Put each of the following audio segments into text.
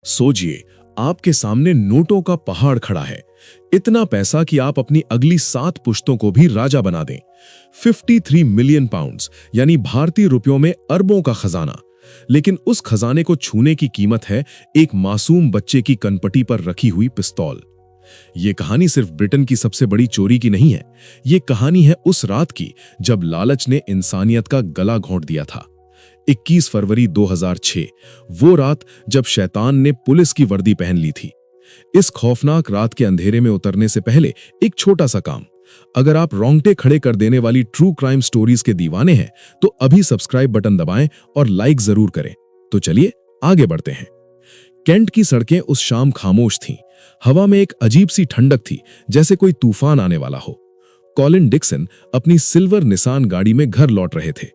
सोचिए, आपके सामने नोटों का पहाड़ खड़ा है। इतना पैसा कि आप अपनी अगली 7 पुश्तों को भी राजा बना दें। 53 मिलियन पाउंड्स यानी भारतीय रुपयों में अरबों का खजाना। लेकिन उस खजाने को छूने की कीमत है एक मासूम बच्चे की कनपटी पर रखी हुई पिस्तौल। ये कहानी सिर्फ ब्रिटेन की सबसे बड़ी चोरी की नहीं है। ये कहानी है उस रात की जब लालच ने इंसानियत का गला घोंट दिया था। 21 फरवरी 2006, वो रात जब शैतान ने पुलिस की वर्दी पहन ली थी। इस खौफनाक रात के अंधेरे में उतरने से पहले एक छोटा सा काम। अगर आप रोंगटे खड़े कर देने वाली ट्रू क्राइम स्टोरीज के दीवाने हैं तो अभी सब्सक्राइब बटन दबाएं और लाइक जरूर करें। तो चलिए आगे बढ़ते हैं। कैंट की सड़कें उस शाम खामोश थीं। हवा में एक अजीब सी ठंडक थी, जैसे कोई तूफान आने वाला हो। कॉलिन डिक्सन अपनी सिल्वर निसान गाड़ी में घर लौट रहे थे।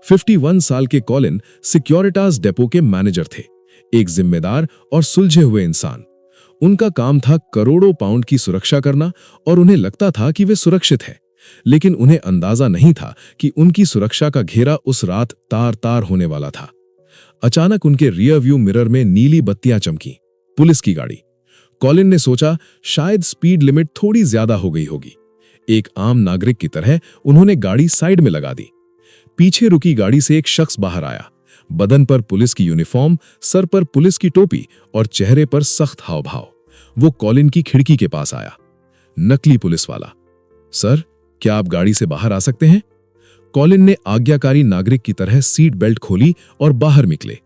51 साल के कॉलिन सिक्योरिटास डेपो के मैनेजर थे, एक जिम्मेदार और सुलझे हुए इंसान। उनका काम था करोड़ों पाउंड की सुरक्षा करना और उन्हें लगता था कि वे सुरक्षित हैं। लेकिन उन्हें अंदाजा नहीं था कि उनकी सुरक्षा का घेरा उस रात तार-तार होने वाला था। अचानक उनके रियर व्यू मिरर में नीली बत्तियां चमकी। पुलिस की गाड़ी। कॉलिन ने सोचा शायद स्पीड लिमिट थोड़ी ज्यादा हो गई होगी। एक आम नागरिक की तरह उन्होंने गाड़ी साइड में लगा दी। पीछे रुकी गाड़ी से एक शख्स बाहर आया। बदन पर पुलिस की यूनिफॉर्म, सर पर पुलिस की टोपी और चेहरे पर सख्त हाव भाव। वो कॉलिन की खिड़की के पास आया। नकली पुलिस वाला। सर, क्या आप गाड़ी से बाहर आ सकते हैं? कॉलिन ने आज्ञाकारी नागरिक की तरह सीट बेल्ट खोली और बाहर निकले।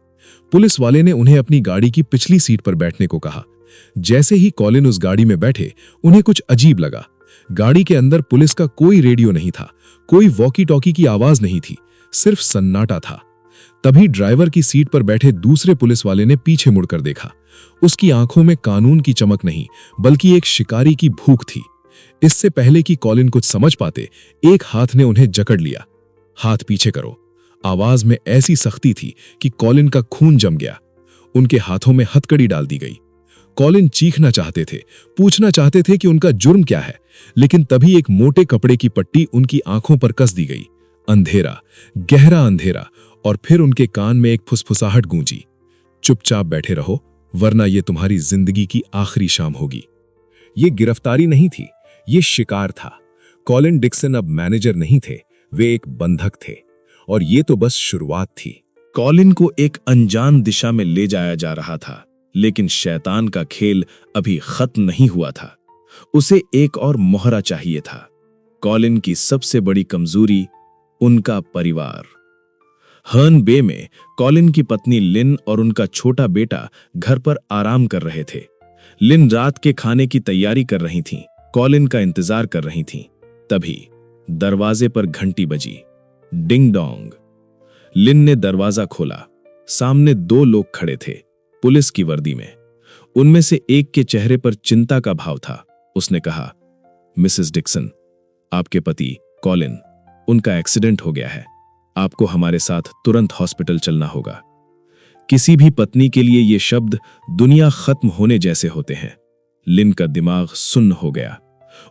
पुलिस वाले ने उन्हें अपनी गाड़ी की पिछली सीट पर बैठने को कहा। जैसे ही कॉलिन उस गाड़ी में बैठे, उन्हें कुछ अजीब लगा। गाड़ी के अंदर पुलिस का कोई रेडियो नहीं था, कोई वॉकी टॉकी की आवाज नहीं थी, सिर्फ सन्नाटा था। तभी ड्राइवर की सीट पर बैठे दूसरे पुलिस वाले ने पीछे मुड़कर देखा। उसकी आंखों में कानून की चमक नहीं, बल्कि एक शिकारी की भूख थी। इससे पहले कि कॉलिन कुछ समझ पाते, एक हाथ ने उन्हें जकड़ लिया। हाथ पीछे करो। आवाज में ऐसी सख्ती थी कि कॉलिन का खून जम गया। उनके हाथों में हथकड़ी डाल दी गई। कॉलिन चीखना चाहते थे, पूछना चाहते थे कि उनका जुर्म क्या है, लेकिन तभी एक मोटे कपड़े की पट्टी उनकी आंखों पर कस दी गई। अंधेरा, गहरा अंधेरा, और फिर उनके कान में एक फुसफुसाहट गूंजी। चुपचाप बैठे रहो, वरना यह तुम्हारी जिंदगी की आखिरी शाम होगी। ये गिरफ्तारी नहीं थी, ये शिकार था। कॉलिन डिक्सन अब मैनेजर नहीं थे, वे एक बंधक थे। और ये तो बस शुरुआत थी। कॉलिन को एक अनजान दिशा में ले जाया जा रहा था, लेकिन शैतान का खेल अभी खत्म नहीं हुआ था। उसे एक और मोहरा चाहिए था। कॉलिन की सबसे बड़ी कमजोरी, उनका परिवार। हर्न बे में कॉलिन की पत्नी लिन और उनका छोटा बेटा घर पर आराम कर रहे थे। लिन रात के खाने की तैयारी कर रही थीं, कॉलिन का इंतजार कर रही थीं। तभी दरवाजे पर घंटी बजी। Ding dong. लिन ने दरवाजा खोला। सामने 2 लोग खड़े थे, पुलिस की वर्दी में। उनमें से एक के चेहरे पर चिंता का भाव था। उसने कहा, मिसेस डिक्सन, आपके पति कॉलिन, उनका एक्सीडेंट हो गया है। आपको हमारे साथ तुरंत हॉस्पिटल चलना होगा। किसी भी पत्नी के लिए ये शब्द दुनिया खत्म होने जैसे होते हैं। लिन का दिमाग सुन्न हो गया।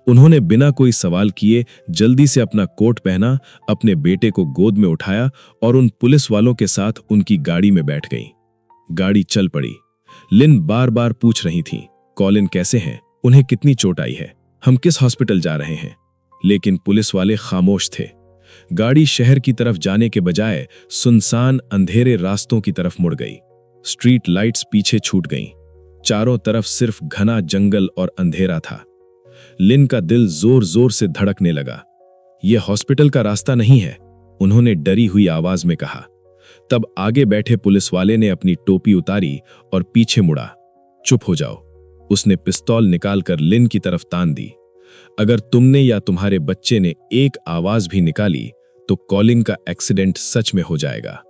उन्होंने बिना कोई सवाल किए जल्दी से अपना कोट पहना, अपने बेटे को गोद में उठाया और उन पुलिस वालों के साथ उनकी गाड़ी में बैठ गई। गाड़ी चल पड़ी। लिन बार बार पूछ रही थी, कॉलिन कैसे हैं? उन्हें कितनी चोट आई है? हम किस हॉस्पिटल जा रहे हैं? लेकिन पुलिस वाले खामोश थे। गाड़ी शहर की तरफ जाने के बजाय सुनसान अंधेरे रास्तों की तरफ मुड़ गई। स्ट्रीट लाइट्स पीछे छूट गईं। चारों तरफ सिर्फ घना जंगल और अंधेरा था। लिन का दिल जोर जोर से धड़कने लगा। यह हॉस्पिटल का रास्ता नहीं है, उन्होंने डरी हुई आवाज में कहा। तब आगे बैठे पुलिस वाले ने अपनी टोपी उतारी और पीछे मुड़ा। चुप हो जाओ, उसने पिस्तौल निकालकर लिन की तरफ तान दी। अगर तुमने या तुम्हारे बच्चे ने एक आवाज भी निकाली तो कॉलिन का एक्सीडेंट सच में हो जाएगा।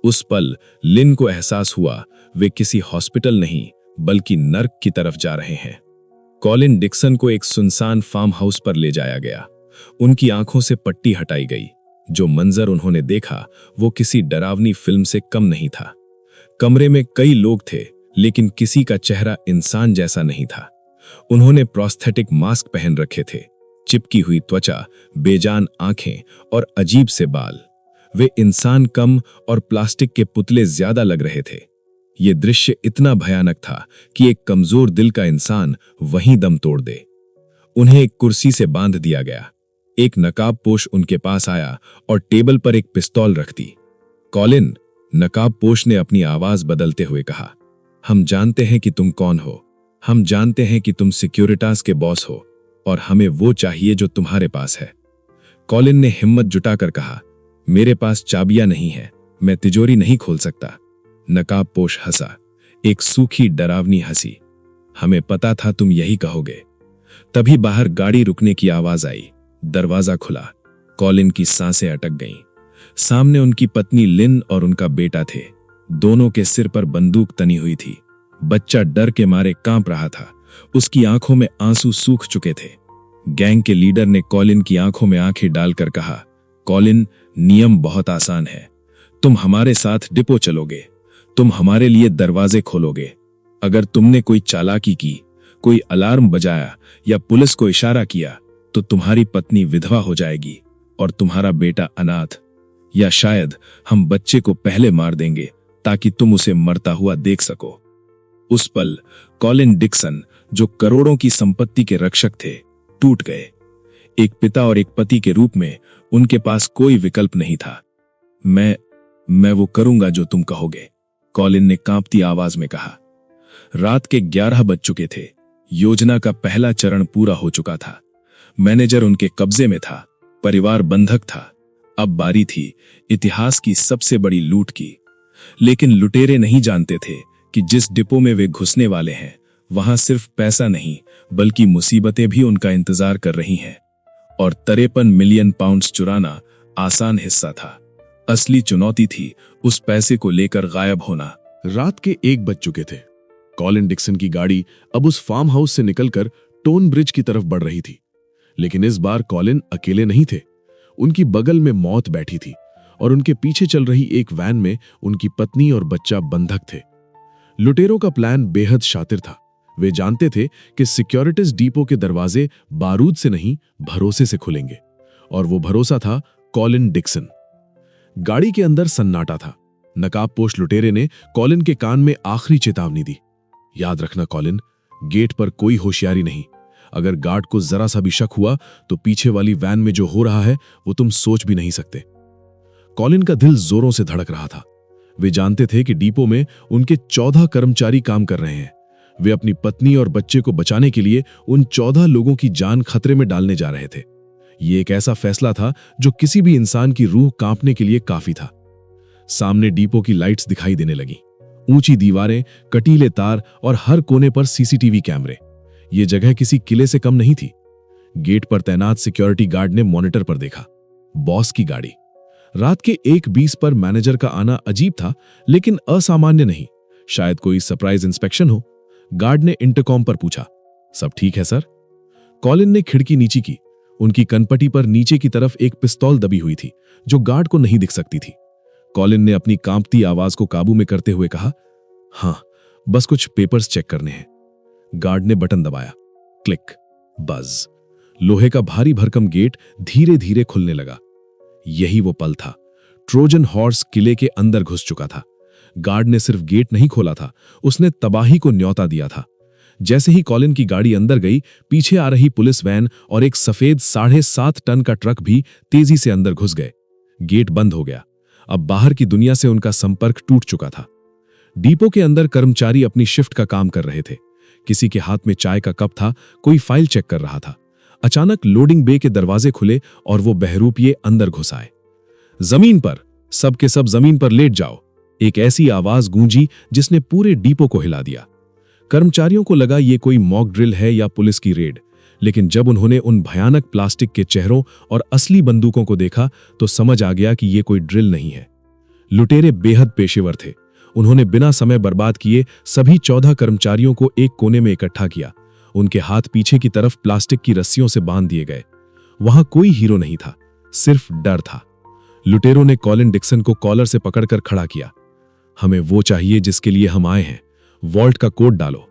उस पल लिन को एहसास हुआ वे किसी हॉस्पिटल नहीं बल्कि नर्क की तरफ जा रहे हैं। कॉलिन डिक्सन को एक सुनसान फार्म हाउस पर ले जाया गया। उनकी आंखों से पट्टी हटाई गई। जो मंजर उन्होंने देखा वो किसी डरावनी फिल्म से कम नहीं था। कमरे में कई लोग थे, लेकिन किसी का चेहरा इंसान जैसा नहीं था। उन्होंने प्रोस्थेटिक मास्क पहन रखे थे, चिपकी हुई त्वचा, बेजान आंखें और अजीब से बाल। वे इंसान कम और प्लास्टिक के पुतले ज्यादा लग रहे थे। ये दृश्य इतना भयानक था कि एक कमजोर दिल का इंसान वहीं दम तोड़ दे। उन्हें एक कुर्सी से बांध दिया गया। एक नकाबपोश उनके पास आया और टेबल पर एक पिस्तौल रख दी। कॉलिन, नकाबपोश ने अपनी आवाज बदलते हुए कहा, हम जानते हैं कि तुम कौन हो। हम जानते हैं कि तुम सिक्योरिटास के बॉस हो और हमें वो चाहिए जो तुम्हारे पास है। कॉलिन ने हिम्मत जुटाकर कहा, मेरे पास चाबियां नहीं है, मैं तिजोरी नहीं खोल सकता। नकाबपोश हंसा, एक सूखी डरावनी हंसी। हमें पता था तुम यही कहोगे। तभी बाहर गाड़ी रुकने की आवाज आई। दरवाजा खुला। कॉलिन की सांसें अटक गईं। सामने उनकी पत्नी लिन और उनका बेटा थे। दोनों के सिर पर बंदूक तनी हुई थी। बच्चा डर के मारे कांप रहा था। उसकी आंखों में आंसू सूख चुके थे। गैंग के लीडर ने कॉलिन की आंखों में आंखें डालकर कहा, कॉलिन, नियम बहुत आसान है। तुम हमारे साथ डिपो चलोगे। तुम हमारे लिए दरवाजे खोलोगे। अगर तुमने कोई चालाकी की, कोई अलार्म बजाया या पुलिस को इशारा किया तो तुम्हारी पत्नी विधवा हो जाएगी और तुम्हारा बेटा अनाथ। या शायद हम बच्चे को पहले मार देंगे ताकि तुम उसे मरता हुआ देख सको। उस पल कॉलिन डिक्सन, जो करोड़ों की संपत्ति के रक्षक थे, टूट गए। एक पिता और एक पति के रूप में उनके पास कोई विकल्प नहीं था। मैं वो करूंगा जो तुम कहोगे, कॉलिन ने कांपती आवाज में कहा। रात के 11 बज चुके थे। योजना का पहला चरण पूरा हो चुका था। मैनेजर उनके कब्जे में था। परिवार बंधक था। अब बारी थी इतिहास की सबसे बड़ी लूट की। लेकिन लुटेरे नहीं जानते थे कि जिस डिपो में वे घुसने वाले हैं, वहां सिर्फ पैसा नहीं बल्कि मुसीबतें भी उनका इंतजार कर रही हैं। और 53 मिलियन पाउंड्स चुराना आसान हिस्सा था। असली चुनौती थी उस पैसे को लेकर गायब होना। रात के 1 बज चुके थे। कॉलिन डिक्सन की गाड़ी अब उस फार्म हाउस से निकलकर टोन ब्रिज की तरफ बढ़ रही थी। लेकिन इस बार कॉलिन अकेले नहीं थे। उनकी बगल में मौत बैठी थी और उनके पीछे चल रही एक वैन में उनकी पत्नी और बच्चा बंधक थे। लुटेरों का प्लान बेहद शातिर था। वे जानते थे कि सिक्योरिटीज डिपो के दरवाजे बारूद से नहीं, भरोसे से खुलेंगे। और वो भरोसा था कॉलिन डिक्सन। गाड़ी के अंदर सन्नाटा था। नकाबपोश लुटेरे ने कॉलिन के कान में आखिरी चेतावनी दी, याद रखना कॉलिन, गेट पर कोई होशियारी नहीं। अगर गार्ड को जरा सा भी शक हुआ तो पीछे वाली वैन में जो हो रहा है वो तुम सोच भी नहीं सकते। कॉलिन का दिल जोरों से धड़क रहा था। वे जानते थे कि डिपो में उनके 14 कर्मचारी काम कर रहे हैं। वे अपनी पत्नी और बच्चे को बचाने के लिए उन 14 लोगों की जान खतरे में डालने जा रहे थे। ये एक ऐसा फैसला था जो किसी भी इंसान की रूह कांपने के लिए काफी था। सामने डिपो की लाइट्स दिखाई देने लगी। ऊंची दीवारें, कटीले तार और हर कोने पर सीसीटीवी कैमरे। ये जगह किसी किले से कम नहीं थी। गेट पर तैनात सिक्योरिटी गार्ड ने मॉनिटर पर देखा, बॉस की गाड़ी। रात के 1:20 पर मैनेजर का आना अजीब था, लेकिन असामान्य नहीं। शायद कोई सरप्राइज इंस्पेक्शन हो। गार्ड ने इंटरकॉम पर पूछा, सब ठीक है सर? कॉलिन ने खिड़की नीची की। उनकी कनपटी पर नीचे की तरफ एक पिस्तौल दबी हुई थी जो गार्ड को नहीं दिख सकती थी। कॉलिन ने अपनी कांपती आवाज को काबू में करते हुए कहा, हां, बस कुछ पेपर्स चेक करने हैं। गार्ड ने बटन दबाया। क्लिक, बज। लोहे का भारी भरकम गेट धीरे धीरे खुलने लगा। यही वो पल था। ट्रोजन हॉर्स किले के अंदर घुस चुका था। गार्ड ने सिर्फ गेट नहीं खोला था, उसने तबाही को न्योता दिया था। जैसे ही कॉलिन की गाड़ी अंदर गई, पीछे आ रही पुलिस वैन और एक सफेद 7.5 टन का ट्रक भी तेजी से अंदर घुस गए। गेट बंद हो गया। अब बाहर की दुनिया से उनका संपर्क टूट चुका था। डिपो के अंदर कर्मचारी अपनी शिफ्ट का काम कर रहे थे। किसी के हाथ में चाय का कप था, कोई फाइल चेक कर रहा था। अचानक लोडिंग बे के दरवाजे खुले और वो बहरूपिये अंदर घुस आए। जमीन पर, सब के सब जमीन पर लेट जाओ, एक ऐसी आवाज गूंजी जिसने पूरे डिपो को हिला दिया। कर्मचारियों को लगा ये कोई मॉक ड्रिल है या पुलिस की रेड, लेकिन जब उन्होंने उन भयानक प्लास्टिक के चेहरों और असली बंदूकों को देखा तो समझ आ गया कि ये कोई ड्रिल नहीं है। लुटेरे बेहद पेशेवर थे। उन्होंने बिना समय बर्बाद किए सभी 14 कर्मचारियों को एक कोने में इकट्ठा किया। उनके हाथ पीछे की तरफ प्लास्टिक की रस्सियों से बांध दिए गए। वहां कोई हीरो नहीं था, सिर्फ डर था। लुटेरों ने कॉलिन डिक्सन को कॉलर से पकड़कर खड़ा किया। हमें वो चाहिए जिसके लिए हम आए हैं, वॉल्ट का कोड डालो।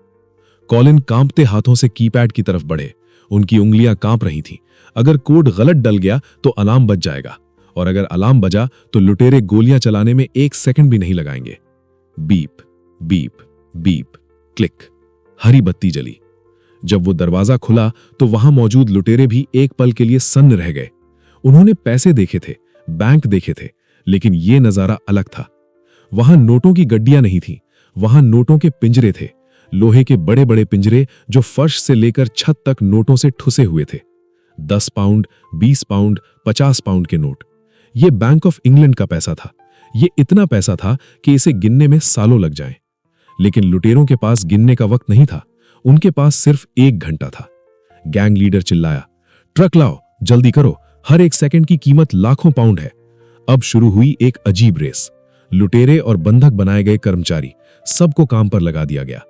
कॉलिन कांपते हाथों से कीपैड की तरफ बढ़े। उनकी उंगलियां कांप रही थीं। अगर कोड गलत डल गया तो अलार्म बज जाएगा, और अगर अलार्म बजा तो लुटेरे गोलियां चलाने में 1 सेकंड भी नहीं लगाएंगे। बीप, बीप बीप क्लिक, हरी बत्ती जली। जब वो दरवाजा खुला तो वहां मौजूद लुटेरे भी एक पल के लिए सन्न रह गए। उन्होंने पैसे देखे थे, बैंक देखे थे, लेकिन ये नजारा अलग था। वहां नोटों की गड्डियां नहीं थीं, वहां नोटों के पिंजरे थे, लोहे के बड़े बड़े पिंजरे जो फर्श से लेकर छत तक नोटों से ठुसे हुए थे। 10 पाउंड, 20 पाउंड, 50 पाउंड के नोट। ये बैंक ऑफ इंग्लैंड का पैसा था। ये इतना पैसा था कि इसे गिनने में सालों लग जाएं। लेकिन लुटेरों के पास गिनने का वक्त नहीं था, उनके पास सिर्फ 1 घंटा था। गैंग लीडर चिल्लाया, ट्रक लाओ, जल्दी करो, हर एक सेकंड की कीमत लाखों पाउंड है। अब शुरू हुई एक अजीब रेस। लुटेरे और बंधक बनाए गए कर्मचारी, सबको काम पर लगा दिया गया।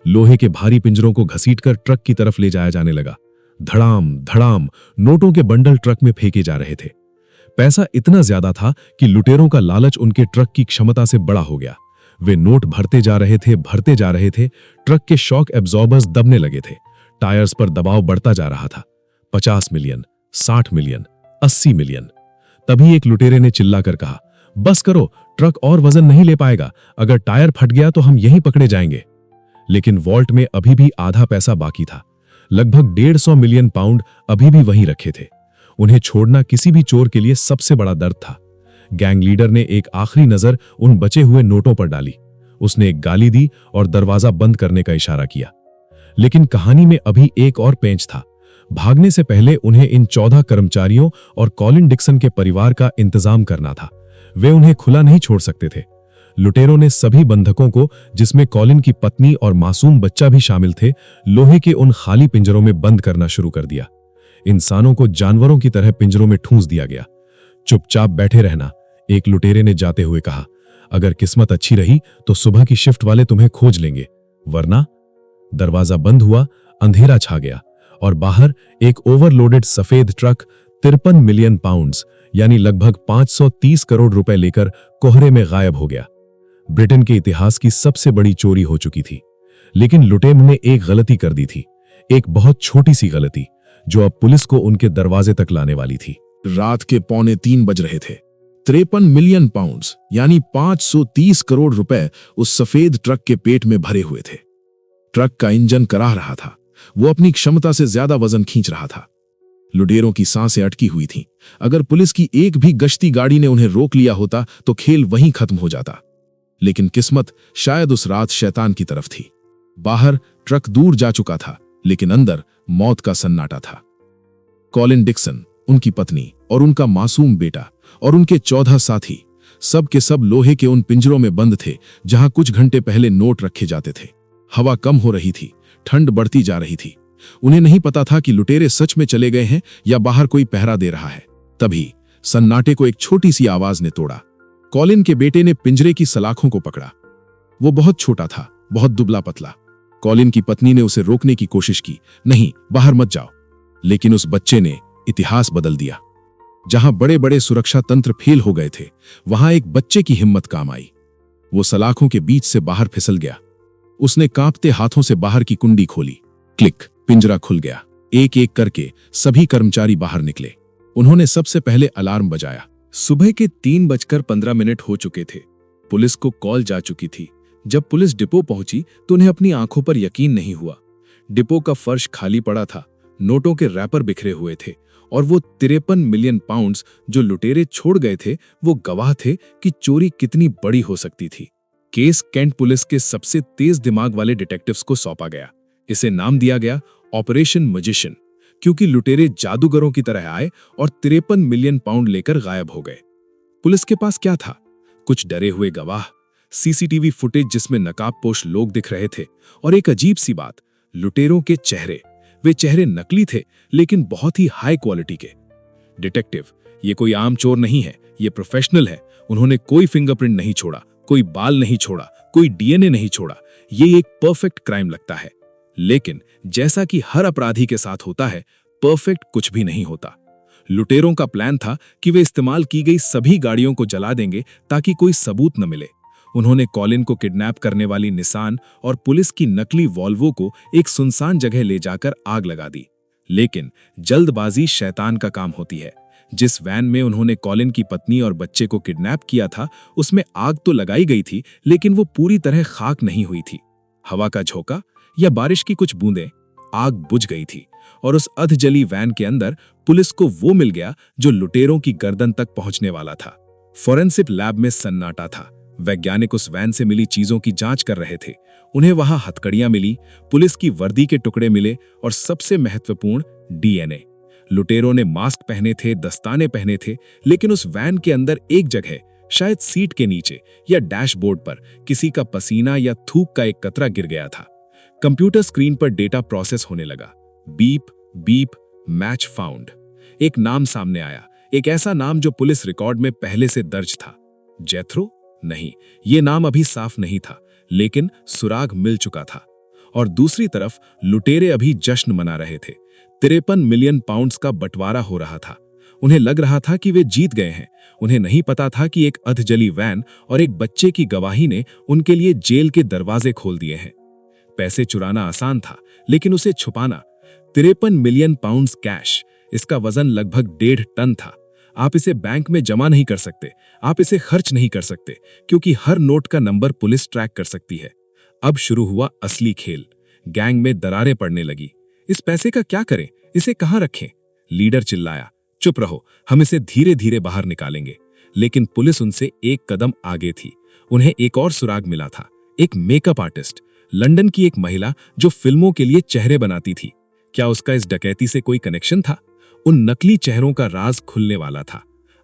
लोहे के भारी पिंजरों को घसीटकर ट्रक की तरफ ले जाया जाने लगा। धड़ाम धड़ाम नोटों के बंडल ट्रक में फेंके जा रहे थे। पैसा इतना ज्यादा था कि लुटेरों का लालच उनके ट्रक की क्षमता से बड़ा हो गया। वे नोट भरते जा रहे थे, भरते जा रहे थे। ट्रक के शॉक एब्जॉर्बर्स दबने लगे थे। टायर्स पर दबाव बढ़ता जा रहा था। 50 मिलियन, 60 मिलियन, 80 मिलियन। तभी एक लुटेरे ने चिल्लाकर कहा, बस करो, ट्रक और वजन नहीं ले पाएगा। अगर टायर फट गया तो हम यहीं पकड़े जाएंगे। लेकिन वॉल्ट में अभी भी आधा पैसा बाकी था। लगभग 150 मिलियन पाउंड अभी भी वहीं रखे थे। उन्हें छोड़ना किसी भी चोर के लिए सबसे बड़ा दर्द था। गैंग लीडर ने एक आखिरी नजर उन बचे हुए नोटों पर डाली। उसने एक गाली दी और दरवाजा बंद करने का इशारा किया। लेकिन कहानी में अभी एक और पेंच था। भागने से पहले उन्हें इन 14 कर्मचारियों और कॉलिन डिक्सन के परिवार का इंतजाम करना था। वे उन्हें खुला नहीं छोड़ सकते थे। लुटेरों ने सभी बंधकों को, जिसमें कॉलिन की पत्नी और मासूम बच्चा भी शामिल थे, लोहे के उन खाली पिंजरों में बंद करना शुरू कर दिया। इंसानों को जानवरों की तरह पिंजरों में ठूंस दिया गया। चुपचाप बैठे रहना, एक लुटेरे ने जाते हुए कहा। अगर किस्मत अच्छी रही तो सुबह की शिफ्ट वाले तुम्हें खोज लेंगे, वरना। दरवाजा बंद हुआ, अंधेरा छा गया और बाहर एक ओवरलोडेड सफेद ट्रक 53 मिलियन पाउंड्स यानी लगभग 530 करोड़ रुपए लेकर कोहरे में गायब हो गया। ब्रिटेन के इतिहास की सबसे बड़ी चोरी हो चुकी थी। लेकिन लुटेरों ने एक गलती कर दी थी, एक बहुत छोटी सी गलती, जो अब पुलिस को उनके दरवाजे तक लाने वाली थी। रात के 2:45 बज रहे थे। 53 मिलियन पाउंड्स यानी 530 करोड़ रुपए उस सफेद ट्रक के पेट में भरे हुए थे। ट्रक का इंजन कराह रहा था। वो अपनी क्षमता से ज्यादा वजन खींच रहा था। लुटेरों की सांसें अटकी हुई थीं। अगर पुलिस की एक भी गश्ती गाड़ी ने उन्हें रोक लिया होता तो खेल वहीं खत्म हो जाता। लेकिन किस्मत शायद उस रात शैतान की तरफ थी। बाहर ट्रक दूर जा चुका था, लेकिन अंदर मौत का सन्नाटा था। कॉलिन डिक्सन, उनकी पत्नी और उनका मासूम बेटा और उनके 14 साथी, सब के सब लोहे के उन पिंजरों में बंद थे जहां कुछ घंटे पहले नोट रखे जाते थे। हवा कम हो रही थी, ठंड बढ़ती जा रही थी। उन्हें नहीं पता था कि लुटेरे सच में चले गए हैं या बाहर कोई पहरा दे रहा है। तभी सन्नाटे को एक छोटी सी आवाज ने तोड़ा। कॉलिन के बेटे ने पिंजरे की सलाखों को पकड़ा। वो बहुत छोटा था, बहुत दुबला पतला। कॉलिन की पत्नी ने उसे रोकने की कोशिश की, नहीं, बाहर मत जाओ। लेकिन उस बच्चे ने इतिहास बदल दिया। जहां बड़े बड़े सुरक्षा तंत्र फेल हो गए थे, वहां एक बच्चे की हिम्मत काम आई। वो सलाखों के बीच से बाहर फिसल गया। उसने कांपते हाथों से बाहर की कुंडी खोली। क्लिक, पिंजरा खुल गया। एक एक करके सभी कर्मचारी बाहर निकले। उन्होंने सबसे पहले अलार्म बजाया। सुबह के 3:15 हो चुके थे। पुलिस को कॉल जा चुकी थी। जब पुलिस डिपो पहुंची तो उन्हें अपनी आंखों पर यकीन नहीं हुआ। डिपो का फर्श खाली पड़ा था, नोटों के रैपर बिखरे हुए थे और वो 53 मिलियन पाउंड्स जो लुटेरे छोड़ गए थे, वो गवाह थे कि चोरी कितनी बड़ी हो सकती थी। केस कैंट पुलिस के सबसे तेज दिमाग वाले डिटेक्टिव्स को सौंपा गया। इसे नाम दिया गया ऑपरेशन मैजिशियन, क्योंकि लुटेरे जादूगरों की तरह आए और 53 मिलियन पाउंड लेकर गायब हो गए। पुलिस के पास क्या था? कुछ डरे हुए गवाह, सीसीटीवी फुटेज जिसमें नकाबपोश लोग दिख रहे थे, और एक अजीब सी बात, लुटेरों के चेहरे। वे चेहरे नकली थे, लेकिन बहुत ही हाई क्वालिटी के। डिटेक्टिव, ये कोई आम चोर नहीं है, ये प्रोफेशनल है। उन्होंने कोई फिंगरप्रिंट नहीं छोड़ा, कोई बाल नहीं छोड़ा, कोई डीएनए नहीं छोड़ा। ये एक परफेक्ट क्राइम लगता है। लेकिन जैसा कि हर अपराधी के साथ होता है, परफेक्ट कुछ भी नहीं होता। लुटेरों का प्लान था कि वे इस्तेमाल की गई सभी गाड़ियों को जला देंगे ताकि कोई सबूत न मिले। उन्होंने कॉलिन को किडनैप करने वाली निसान और पुलिस की नकली वॉल्वो को एक सुनसान जगह ले जाकर आग लगा दी। लेकिन जल्दबाजी शैतान का काम होती है। जिस वैन में उन्होंने कॉलिन की पत्नी और बच्चे को किडनैप किया था, उसमें आग तो लगाई गई थी, लेकिन वो पूरी तरह खाक नहीं हुई थी। हवा का झोंका या बारिश की कुछ बूंदें, आग बुझ गई थी और उस अधजली वैन के अंदर पुलिस को वो मिल गया जो लुटेरों की गर्दन तक पहुंचने वाला था। फोरेंसिक लैब में सन्नाटा था। वैज्ञानिक उस वैन से मिली चीजों की जांच कर रहे थे। उन्हें वहां हथकड़ियां मिली, पुलिस की वर्दी के टुकड़े मिले और सबसे महत्वपूर्ण डीएनए। लुटेरों ने मास्क पहने थे, दस्ताने पहने थे, लेकिन उस वैन के अंदर एक जगह, शायद सीट के नीचे या डैशबोर्ड पर, किसी का पसीना या थूक का एक कतरा गिर गया था। कंप्यूटर स्क्रीन पर डेटा प्रोसेस होने लगा। Beep beep, match found. एक नाम सामने आया, एक ऐसा नाम जो पुलिस रिकॉर्ड में पहले से दर्ज था। जेथरो? नहीं, ये नाम अभी साफ नहीं था, लेकिन सुराग मिल चुका था। और दूसरी तरफ लुटेरे अभी जश्न मना रहे थे। 53 मिलियन पाउंड्स का बंटवारा हो रहा था। उन्हें लग रहा था कि वे जीत गए हैं। उन्हें नहीं पता था कि एक अधजली वैन और एक बच्चे की गवाही ने उनके लिए जेल के दरवाजे खोल दिए हैं। पैसे चुराना आसान था, लेकिन उसे छुपाना। 53 मिलियन पाउंड्स कैश, इसका वजन लगभग 1.5 टन था। आप इसे बैंक में जमा नहीं कर सकते, आप इसे खर्च नहीं कर सकते, क्योंकि हर नोट का नंबर पुलिस ट्रैक कर सकती है। अब शुरू हुआ असली खेल। गैंग में दरारें पड़ने लगी। इस पैसे का क्या करें, इसे कहां रखें? लीडर चिल्लाया, चुप रहो, हम इसे धीरे धीरे बाहर निकालेंगे। लेकिन पुलिस उनसे एक कदम आगे थी। उन्हें एक और सुराग मिला था, एक मेकअप आर्टिस्ट, लंदन की एक महिला जो फिल्मों के लिए चेहरे बनाती थी। क्या उसका इस डकैती से कोई कनेक्शन था? उन नकली चेहरों का राज खुलने वाला था।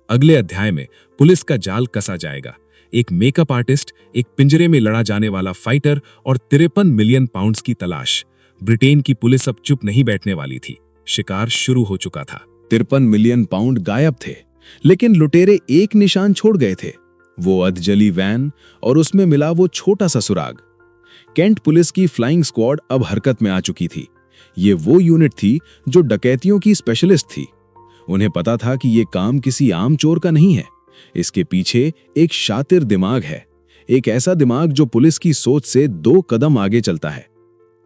अगले अध्याय में पुलिस का जाल कसा जाएगा। एक मेकअप आर्टिस्ट, एक पिंजरे में लड़ा जाने वाला फाइटर और 53 मिलियन पाउंड्स की तलाश। ब्रिटेन की पुलिस अब चुप नहीं बैठने वाली थी। शिकार शुरू हो चुका था। 53 मिलियन पाउंड गायब थे, लेकिन लुटेरे एक निशान छोड़ गए थे, वो अधजली वैन और उसमें मिला वो छोटा सा सुराग। कैंट पुलिस की फ्लाइंग स्क्वाड अब हरकत में आ चुकी थी। ये वो यूनिट थी जो डकैतियों की स्पेशलिस्ट थी। उन्हें पता था कि ये काम किसी आम चोर का नहीं है। इसके पीछे एक शातिर दिमाग है, एक ऐसा दिमाग जो पुलिस की सोच से 2 कदम आगे चलता है।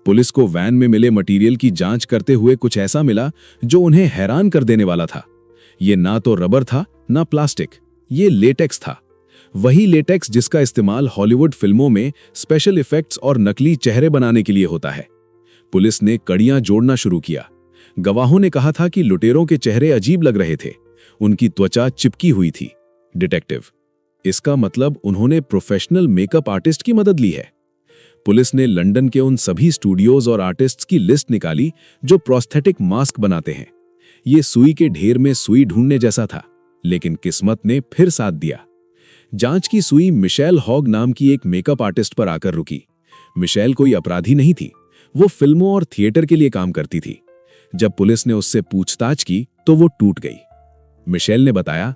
पुलिस को वैन में मिले मटेरियल की जांच करते हुए कुछ ऐसा मिला जो उन्हें हैरान कर देने वाला था। ये ना तो रबर था, ना प्लास्टिक, ये लेटेक्स था। वही लेटेक्स जिसका इस्तेमाल हॉलीवुड फिल्मों में स्पेशल इफेक्ट्स और नकली चेहरे बनाने के लिए होता है। पुलिस ने कड़ियां जोड़ना शुरू किया। गवाहों ने कहा था कि लुटेरों के चेहरे अजीब लग रहे थे, उनकी त्वचा चिपकी हुई थी। डिटेक्टिव, इसका मतलब उन्होंने प्रोफेशनल मेकअप आर्टिस्ट की मदद ली है। पुलिस ने लंदन के उन सभी स्टूडियोज और आर्टिस्ट्स की लिस्ट निकाली जो प्रोस्थेटिक मास्क बनाते हैं। ये सुई के ढेर में सुई ढूंढने जैसा था, लेकिन किस्मत ने फिर साथ दिया। जांच की सुई मिशेल हॉग नाम की एक मेकअप आर्टिस्ट पर आकर रुकी। मिशेल कोई अपराधी नहीं थी, वो फिल्मों और थिएटर के लिए काम करती थी। जब पुलिस ने उससे पूछताछ की तो वो टूट गई। मिशेल ने बताया,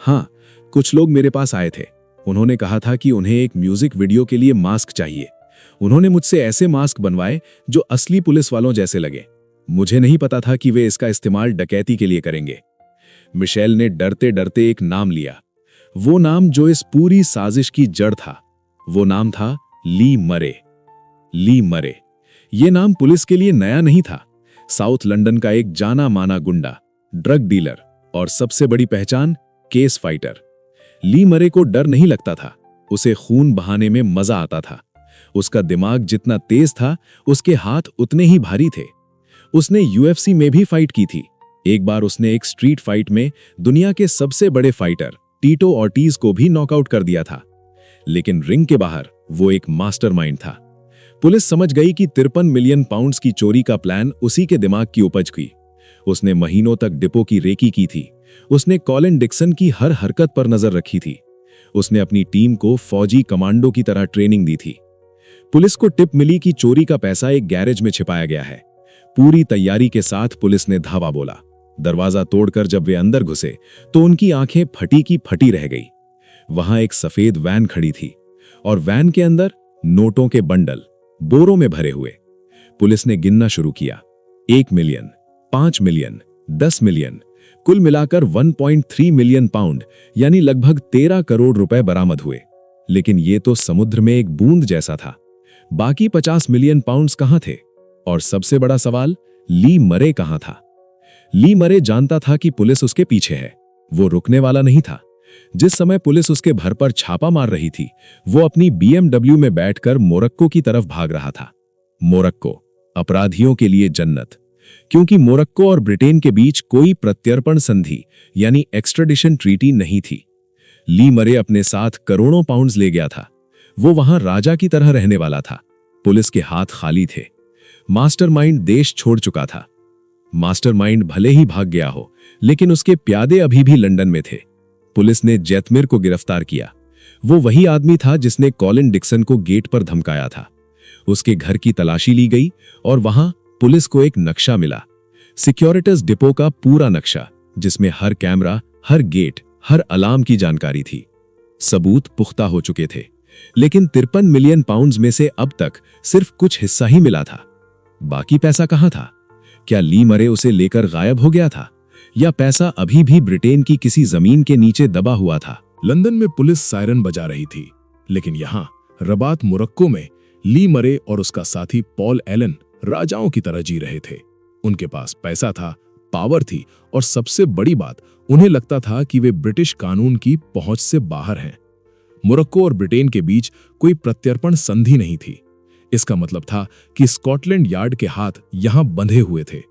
हाँ, कुछ लोग मेरे पास आए थे। उन्होंने कहा था कि उन्हें एक म्यूजिक वीडियो के लिए मास्क चाहिए। उन्होंने मुझसे ऐसे मास्क बनवाए जो असली पुलिस वालों जैसे लगे। मुझे नहीं पता था कि वे इसका इस्तेमाल डकैती के लिए करेंगे। मिशेल ने डरते डरते एक नाम लिया, वो नाम जो इस पूरी साजिश की जड़ था। वो नाम था ली मरे। ली मरे, ये नाम पुलिस के लिए नया नहीं था। साउथ लंदन का एक जाना माना गुंडा, ड्रग डीलर और सबसे बड़ी पहचान, केस फाइटर। ली मरे को डर नहीं लगता था, उसे खून बहाने में मजा आता था। उसका दिमाग जितना तेज था, उसके हाथ उतने ही भारी थे। उसने यूएफसी में भी फाइट की थी। एक बार उसने एक स्ट्रीट फाइट में दुनिया के सबसे बड़े फाइटर टीटो ऑर्टिज को भी नॉकआउट कर दिया था। लेकिन रिंग के बाहर वो एक मास्टरमाइंड था। पुलिस समझ गई कि 53 मिलियन पाउंड्स की चोरी का प्लान उसी के दिमाग की उपज की। उसने महीनों तक डिपो की रेकी की थी। उसने कॉलिन डिक्सन की हर हरकत पर नजर रखी थी। उसने अपनी टीम को फौजी कमांडो की तरह ट्रेनिंग दी थी। पुलिस को टिप मिली कि चोरी का पैसा एक गैरेज में छिपाया गया है। पूरी तैयारी के साथ पुलिस ने धावा बोला। दरवाजा तोड़कर जब वे अंदर घुसे तो उनकी आंखें फटी की फटी रह गई। वहां एक सफेद वैन खड़ी थी और वैन के अंदर नोटों के बंडल बोरों में भरे हुए। पुलिस ने गिनना शुरू किया। 1 मिलियन, 5 मिलियन, 10 मिलियन, कुल मिलाकर 1.3 मिलियन पाउंड यानी लगभग 13 करोड़ रुपए बरामद हुए। लेकिन ये तो समुद्र में एक बूंद जैसा था। बाकी 50 मिलियन पाउंड्स कहां थे? और सबसे बड़ा सवाल, ली मरे कहां था? ली मरे जानता था कि पुलिस उसके पीछे है। वो रुकने वाला नहीं था। जिस समय पुलिस उसके घर पर छापा मार रही थी, वो अपनी BMW में बैठकर मोरक्को की तरफ भाग रहा था। मोरक्को, अपराधियों के लिए जन्नत, क्योंकि मोरक्को और ब्रिटेन के बीच कोई प्रत्यर्पण संधि यानी एक्स्ट्रेडिशन ट्रीटी नहीं थी। ली मरे अपने साथ करोड़ों पाउंड्स ले गया था। वो वहां राजा की तरह रहने वाला था। पुलिस के हाथ खाली थे। मास्टरमाइंड देश छोड़ चुका था। मास्टरमाइंड भले ही भाग गया हो, लेकिन उसके प्यादे अभी भी लंदन में थे। पुलिस ने जैतमिर को गिरफ्तार किया। वो वही आदमी था जिसने कॉलिन डिक्सन को गेट पर धमकाया था। उसके घर की तलाशी ली गई और वहां पुलिस को एक नक्शा मिला, सिक्योरिटीज डिपो का पूरा नक्शा, जिसमें हर कैमरा, हर गेट, हर अलार्म की जानकारी थी। सबूत पुख्ता हो चुके थे, लेकिन 53 मिलियन पाउंड्स में से अब तक सिर्फ कुछ हिस्सा ही मिला था। बाकी पैसा कहां था? क्या ली मरे उसे लेकर गायब हो गया था, या पैसा अभी भी ब्रिटेन की किसी जमीन के नीचे दबा हुआ था? लंदन में पुलिस सायरन बजा रही थी, लेकिन यहां रबात मोरक्को में ली मरे और उसका साथी पॉल एलन राजाओं की तरह जी रहे थे। उनके पास पैसा था, पावर थी, और सबसे बड़ी बात, उन्हें लगता था कि वे ब्रिटिश कानून की पहुंच से बाहर हैं। मोरक्को और ब्रिटेन के बीच कोई प्रत्यर्पण संधि नहीं थी। इसका मतलब था कि स्कॉटलैंड यार्ड के हाथ यहां बंधे हुए थे।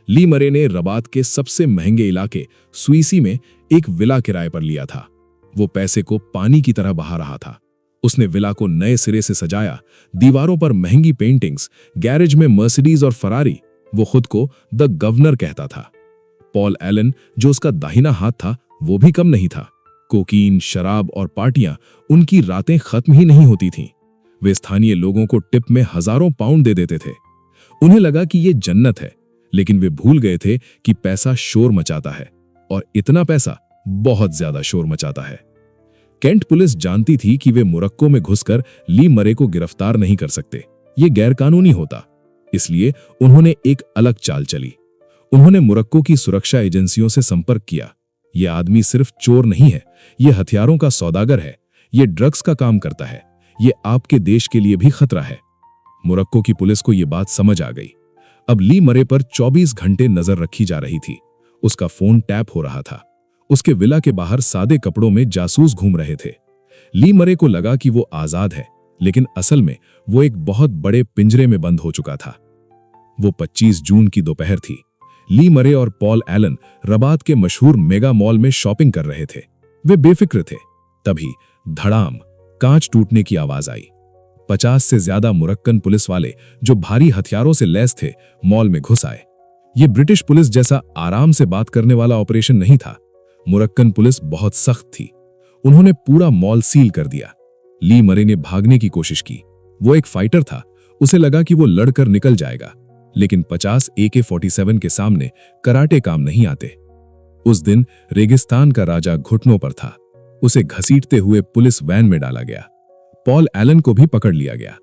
ली मरे ने रबात के सबसे महंगे इलाके स्वीसी में एक विला किराए पर लिया था। वो पैसे को पानी की तरह बहा रहा था। उसने विला को नए सिरे से सजाया, दीवारों पर महंगी पेंटिंग्स, गैरेज में मर्सिडीज और फरारी। वो खुद को द गवर्नर कहता था। पॉल एलन, जो उसका दाहिना हाथ था, वो भी कम नहीं था। कोकीन, शराब और पार्टियां, उनकी रातें खत्म ही नहीं होती थीं। वे स्थानीय लोगों को टिप में हजारों पाउंड दे देते थे। उन्हें लगा कि ये जन्नत है, लेकिन वे भूल गए थे कि पैसा शोर मचाता है, और इतना पैसा बहुत ज्यादा शोर मचाता है। कैंट पुलिस जानती थी कि वे मोरक्को में घुसकर ली मरे को गिरफ्तार नहीं कर सकते, ये गैरकानूनी होता। इसलिए उन्होंने एक अलग चाल चली। उन्होंने मोरक्को की सुरक्षा एजेंसियों से संपर्क किया। यह आदमी सिर्फ चोर नहीं है, यह हथियारों का सौदागर है, यह ड्रग्स का काम करता है, यह आपके देश के लिए भी खतरा है। मोरक्को की पुलिस को यह बात समझ आ गई। अब ली मरे पर 24 घंटे नजर रखी जा रही थी। उसका फोन टैप हो रहा था। उसके विला के बाहर सादे कपड़ों में जासूस घूम रहे थे। ली मरे को लगा कि वो आजाद है, लेकिन असल में वो एक बहुत बड़े पिंजरे में बंद हो चुका था। वो 25 जून की दोपहर थी। ली मरे और पॉल एलन रबात के मशहूर मेगा मॉल में शॉपिंग कर रहे थे। वे बेफिक्र थे। तभी धड़ाम, कांच टूटने की आवाज आई। 50 से ज्यादा मोरक्कन पुलिस वाले, जो भारी हथियारों से लैस थे, मॉल में घुस आए। ये ब्रिटिश पुलिस जैसा आराम से बात करने वाला ऑपरेशन नहीं था। मोरक्कन पुलिस बहुत सख्त थी। उन्होंने पूरा मॉल सील कर दिया। ली मरे ने भागने की कोशिश की। वो एक फाइटर था। उसे लगा कि वो लड़कर निकल जाएगा, लेकिन 50 AK-47 के सामने कराटे काम नहीं आते। उस दिन रेगिस्तान का राजा घुटनों पर था। उसे घसीटते हुए पुलिस वैन में डाला गया। पॉल एलन को भी पकड़ लिया गया।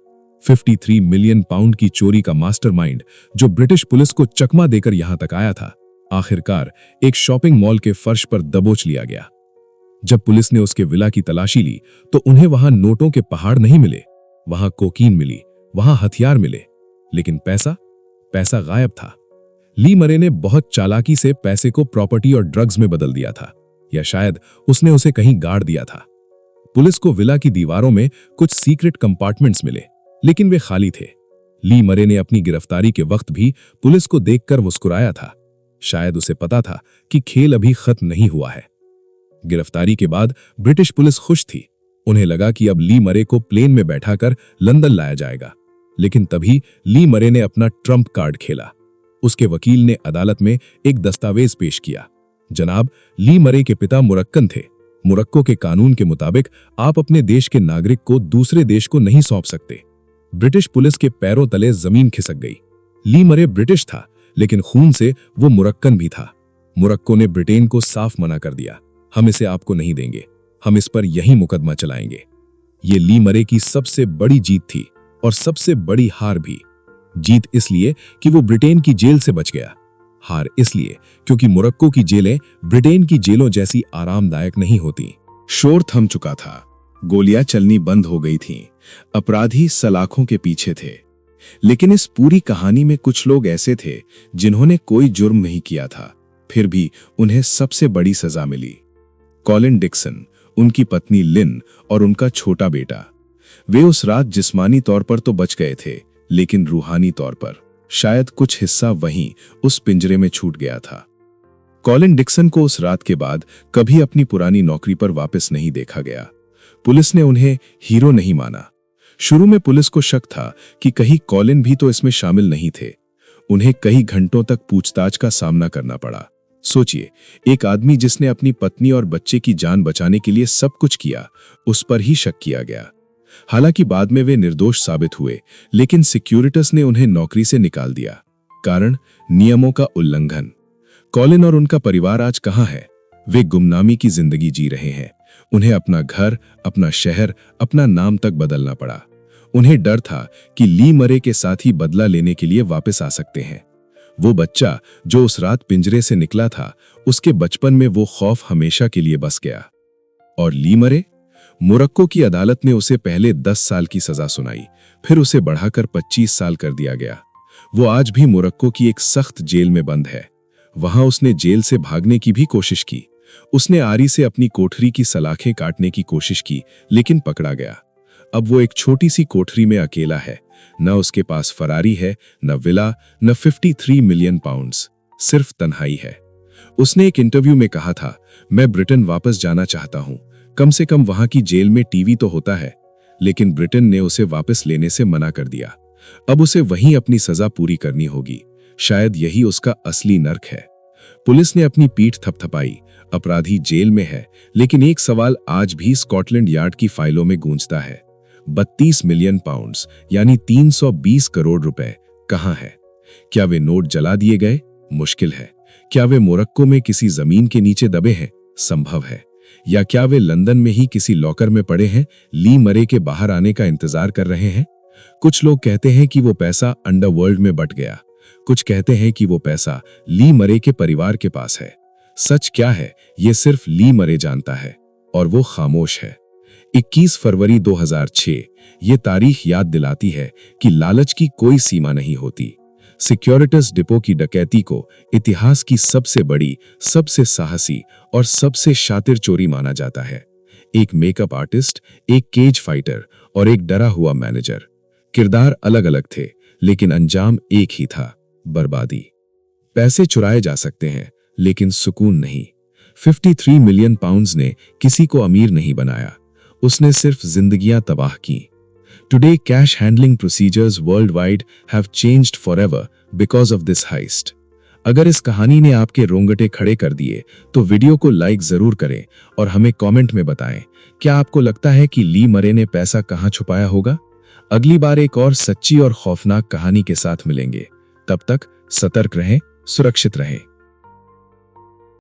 53 मिलियन पाउंड की चोरी का मास्टरमाइंड, जो ब्रिटिश पुलिस को चकमा देकर यहां तक आया था, आखिरकार एक शॉपिंग मॉल के फर्श पर दबोच लिया गया। जब पुलिस ने उसके विला की तलाशी ली, तो उन्हें वहां नोटों के पहाड़ नहीं मिले। वहां कोकीन मिली, वहां हथियार मिले, लेकिन पैसा गायब था। ली मरे ने बहुत चालाकी से पैसे को प्रॉपर्टी और ड्रग्स में बदल दिया था, या शायद उसने उसे कहीं गाड़ दिया था। पुलिस को विला की दीवारों में कुछ सीक्रेट कंपार्टमेंट्स मिले, लेकिन वे खाली थे। ली मरे ने अपनी गिरफ्तारी के वक्त भी पुलिस को देखकर मुस्कुराया था। शायद उसे पता था कि खेल अभी खत्म नहीं हुआ है। गिरफ्तारी के बाद ब्रिटिश पुलिस खुश थी। उन्हें लगा कि अब ली मरे को प्लेन में बैठाकर लंदन लाया जाएगा। लेकिन तभी ली मरे ने अपना ट्रम्प कार्ड खेला। उसके वकील ने अदालत में एक दस्तावेज पेश किया। जनाब, ली मरे के पिता मोरक्कन थे। मोरक्को के कानून के मुताबिक आप अपने देश के नागरिक को दूसरे देश को नहीं सौंप सकते। ब्रिटिश पुलिस के पैरों तले जमीन खिसक गई। ली मरे ब्रिटिश था, लेकिन खून से वो मोरक्कन भी था। मोरक्को ने ब्रिटेन को साफ मना कर दिया, हम इसे आपको नहीं देंगे, हम इस पर यही मुकदमा चलाएंगे। ये ली मरे की सबसे बड़ी जीत थी, और सबसे बड़ी हार भी। जीत इसलिए कि वो ब्रिटेन की जेल से बच गया, हार इसलिए क्योंकि मोरक्को की जेलें ब्रिटेन की जेलों जैसी आरामदायक नहीं होती। शोर थम चुका था, गोलियां चलनी बंद हो गई थीं, अपराधी सलाखों के पीछे थे। लेकिन इस पूरी कहानी में कुछ लोग ऐसे थे जिन्होंने कोई जुर्म नहीं किया था, फिर भी उन्हें सबसे बड़ी सजा मिली। कॉलिन डिक्सन, उनकी पत्नी लिन और उनका छोटा बेटा। वे उस रात जिस्मानी तौर पर तो बच गए थे, लेकिन रूहानी तौर पर शायद कुछ हिस्सा वहीं उस पिंजरे में छूट गया था। कॉलिन डिक्सन को उस रात के बाद कभी अपनी पुरानी नौकरी पर वापस नहीं देखा गया। पुलिस ने उन्हें हीरो नहीं माना। शुरू में पुलिस को शक था कि कहीं कॉलिन भी तो इसमें शामिल नहीं थे। उन्हें कई घंटों तक पूछताछ का सामना करना पड़ा। सोचिए, एक आदमी जिसने अपनी पत्नी और बच्चे की जान बचाने के लिए सब कुछ किया, उस पर ही शक किया गया। हालांकि बाद में वे निर्दोष साबित हुए, लेकिन सिक्योरिटीज ने उन्हें नौकरी से निकाल दिया। कारण नियमों का उल्लंघन। कॉलिन और उनका परिवार आज कहां है? वे गुमनामी की जिंदगी जी रहे हैं। उन्हें अपना घर, अपना शहर, अपना नाम तक बदलना पड़ा। उन्हें डर था कि ली मरे के साथ ही बदला लेने के लिए वापस आ सकते हैं। वो बच्चा जो उस रात पिंजरे से निकला था, उसके बचपन में वो खौफ हमेशा के लिए बस गया। और ली मरे? मोरक्को की अदालत ने उसे पहले 10 साल की सजा सुनाई, फिर उसे बढ़ाकर 25 साल कर दिया गया। वो आज भी मोरक्को की एक सख्त जेल में बंद है। वहां उसने जेल से भागने की भी कोशिश की। उसने आरी से अपनी कोठरी की सलाखें काटने की कोशिश की, लेकिन पकड़ा गया। अब वो एक छोटी सी कोठरी में अकेला है। न उसके पास फरारी है, न विला, न 53 मिलियन पाउंड्स, सिर्फ तन्हाई है। उसने एक इंटरव्यू में कहा था, मैं ब्रिटेन वापस जाना चाहता हूं, कम से कम वहां की जेल में टीवी तो होता है। लेकिन ब्रिटेन ने उसे वापस लेने से मना कर दिया। अब उसे वहीं अपनी सजा पूरी करनी होगी। शायद यही उसका असली नर्क है। पुलिस ने अपनी पीठ थपथपाई। अपराधी जेल में है, लेकिन एक सवाल आज भी स्कॉटलैंड यार्ड की फाइलों में गूंजता है। 32 मिलियन पाउंड्स यानी 320 करोड़ रुपए कहां है? क्या वे नोट जला दिए गए? मुश्किल है। क्या वे मोरक्को में किसी जमीन के नीचे दबे हैं? संभव है। या क्या वे लंदन में ही किसी लॉकर में पड़े हैं, ली मरे के बाहर आने का इंतजार कर रहे हैं? कुछ लोग कहते हैं कि वो पैसा अंडरवर्ल्ड में बट गया। कुछ कहते हैं कि वो पैसा ली मरे के परिवार के पास है। सच क्या है, ये सिर्फ ली मरे जानता है, और वो खामोश है। 21 फरवरी 2006 ये तारीख याद दिलाती है कि लालच की कोई सीमा नहीं होती। सिक्योरिटीज डिपो की डकैती को इतिहास की सबसे बड़ी, सबसे साहसी और सबसे शातिर चोरी माना जाता है। एक मेकअप आर्टिस्ट, एक केज फाइटर और एक डरा हुआ मैनेजर। किरदार अलग अलग थे, लेकिन अंजाम एक ही था, बर्बादी। पैसे चुराए जा सकते हैं, लेकिन सुकून नहीं। 53 मिलियन पाउंड्स ने किसी को अमीर नहीं बनाया, उसने सिर्फ जिंदगियां तबाह की। Today, cash handling procedures worldwide have changed forever because of this heist. अगर इस कहानी ने आपके रोंगटे खड़े कर दिए, तो वीडियो को लाइक जरूर करें और हमें कमेंट में बताएं, क्या आपको लगता है कि ली मरे ने पैसा कहां छुपाया होगा? अगली बार एक और सच्ची और खौफनाक कहानी के साथ मिलेंगे। तब तक सतर्क रहें, सुरक्षित रहें।